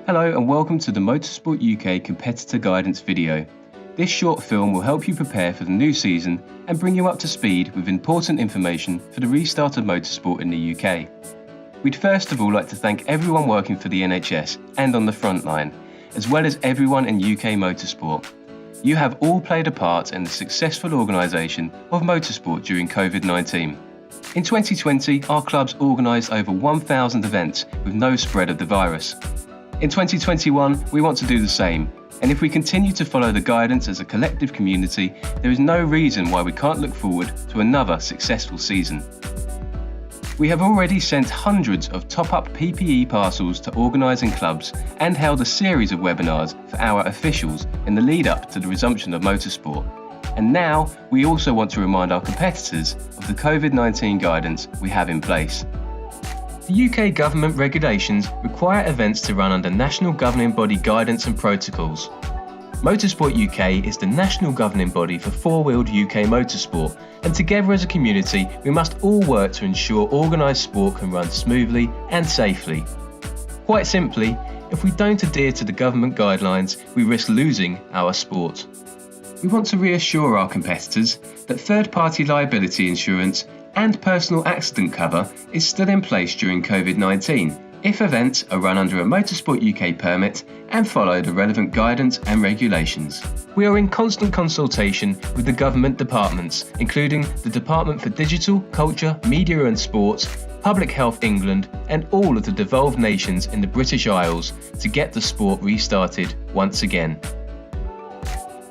Hello and welcome to the Motorsport UK competitor guidance video. This short film will help you prepare for the new season and bring you up to speed with important information for the restart of motorsport in the UK. We'd first of all like to thank everyone working for the NHS and on the front line, as well as everyone in UK motorsport. You have all played a part in the successful organisation of motorsport during COVID-19. In 2020, our clubs organised over 1,000 events with no spread of the virus. In 2021, we want to do the same, and if we continue to follow the guidance as a collective community, there is no reason why we can't look forward to another successful season. We have already sent hundreds of top-up PPE parcels to organising clubs and held a series of webinars for our officials in the lead-up to the resumption of motorsport. And now, we also want to remind our competitors of the COVID-19 guidance we have in place. The UK government regulations require events to run under national governing body guidance and protocols. Motorsport UK is the national governing body for four-wheeled UK motorsport, and together as a community we must all work to ensure organised sport can run smoothly and safely. Quite simply, if we don't adhere to the government guidelines, we risk losing our sport. We want to reassure our competitors that third-party liability insurance and personal accident cover is still in place during COVID-19 if events are run under a Motorsport UK permit and follow the relevant guidance and regulations. We are in constant consultation with the government departments, including the Department for Digital, Culture, Media and Sports, Public Health England and all of the devolved nations in the British Isles to get the sport restarted once again.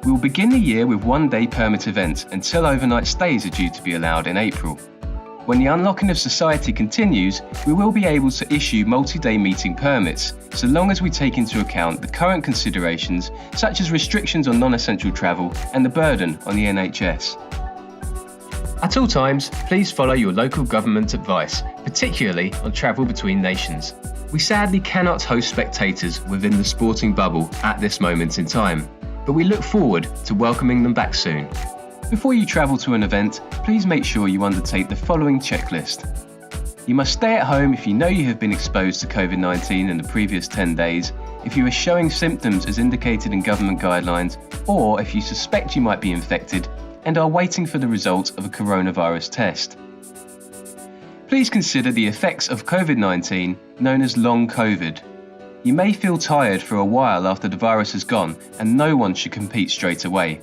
We will begin the year with one-day permit events until overnight stays are due to be allowed in April. When the unlocking of society continues, we will be able to issue multi-day meeting permits, so long as we take into account the current considerations such as restrictions on non-essential travel and the burden on the NHS. At all times, please follow your local government advice, particularly on travel between nations. We sadly cannot host spectators within the sporting bubble at this moment in time, but we look forward to welcoming them back soon. Before you travel to an event, please make sure you undertake the following checklist. You must stay at home if you know you have been exposed to COVID-19 in the previous 10 days, if you are showing symptoms as indicated in government guidelines, or if you suspect you might be infected and are waiting for the result of a coronavirus test. Please consider the effects of COVID-19 known as long COVID. You may feel tired for a while after the virus has gone, and no one should compete straight away.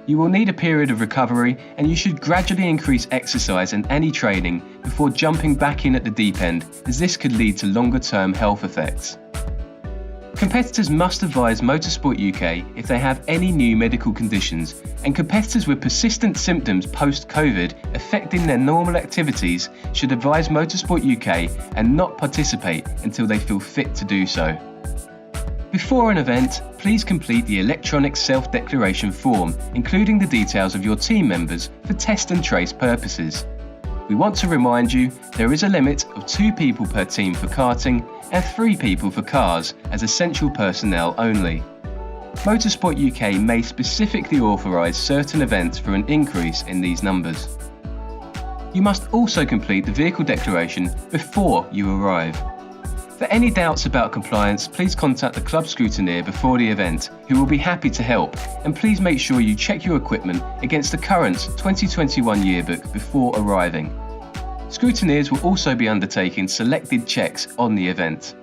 You will need a period of recovery, and you should gradually increase exercise and any training before jumping back in at the deep end, as this could lead to longer-term health effects. Competitors must advise Motorsport UK if they have any new medical conditions, and competitors with persistent symptoms post-COVID affecting their normal activities should advise Motorsport UK and not participate until they feel fit to do so. Before an event, please complete the electronic self-declaration form, including the details of your team members for test and trace purposes. We want to remind you there is a limit of 2 people per team for karting and 3 people for cars as essential personnel only. Motorsport UK may specifically authorise certain events for an increase in these numbers. You must also complete the vehicle declaration before you arrive. For any doubts about compliance, please contact the club scrutineer before the event, who will be happy to help, and please make sure you check your equipment against the current 2021 yearbook before arriving. Scrutineers will also be undertaking selected checks on the event.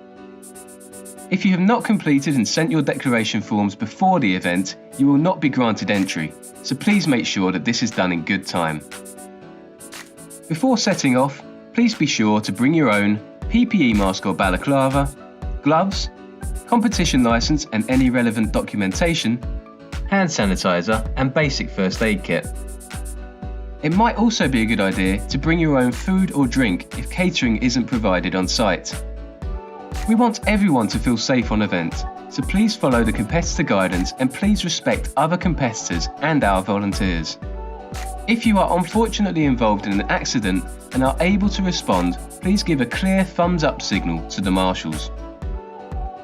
If you have not completed and sent your declaration forms before the event, you will not be granted entry, so please make sure that this is done in good time. Before setting off, please be sure to bring your own PPE mask or balaclava, gloves, competition licence and any relevant documentation, hand sanitizer and basic first aid kit. It might also be a good idea to bring your own food or drink if catering isn't provided on site. We want everyone to feel safe on event, so please follow the competitor guidance and please respect other competitors and our volunteers. If you are unfortunately involved in an accident and are able to respond, please give a clear thumbs up signal to the marshals.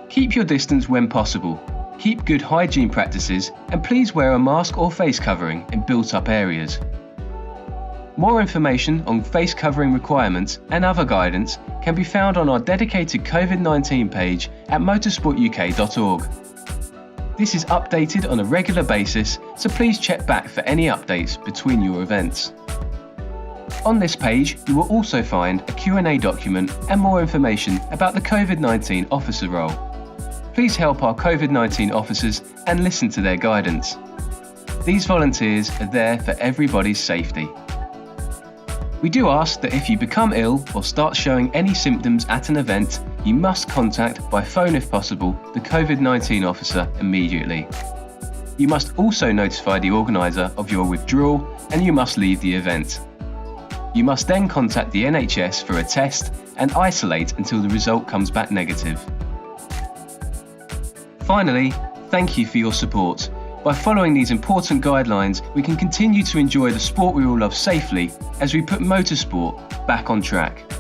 Keep your distance when possible, keep good hygiene practices and please wear a mask or face covering in built up areas. More information on face covering requirements and other guidance can be found on our dedicated COVID-19 page at motorsportuk.org. This is updated on a regular basis, so please check back for any updates between your events. On this page, you will also find a Q&A document and more information about the COVID-19 officer role. Please help our COVID-19 officers and listen to their guidance. These volunteers are there for everybody's safety. We do ask that if you become ill or start showing any symptoms at an event, you must contact by phone if possible the COVID-19 officer immediately. You must also notify the organiser of your withdrawal and you must leave the event. You must then contact the NHS for a test and isolate until the result comes back negative. Finally, thank you for your support. By following these important guidelines, we can continue to enjoy the sport we all love safely as we put motorsport back on track.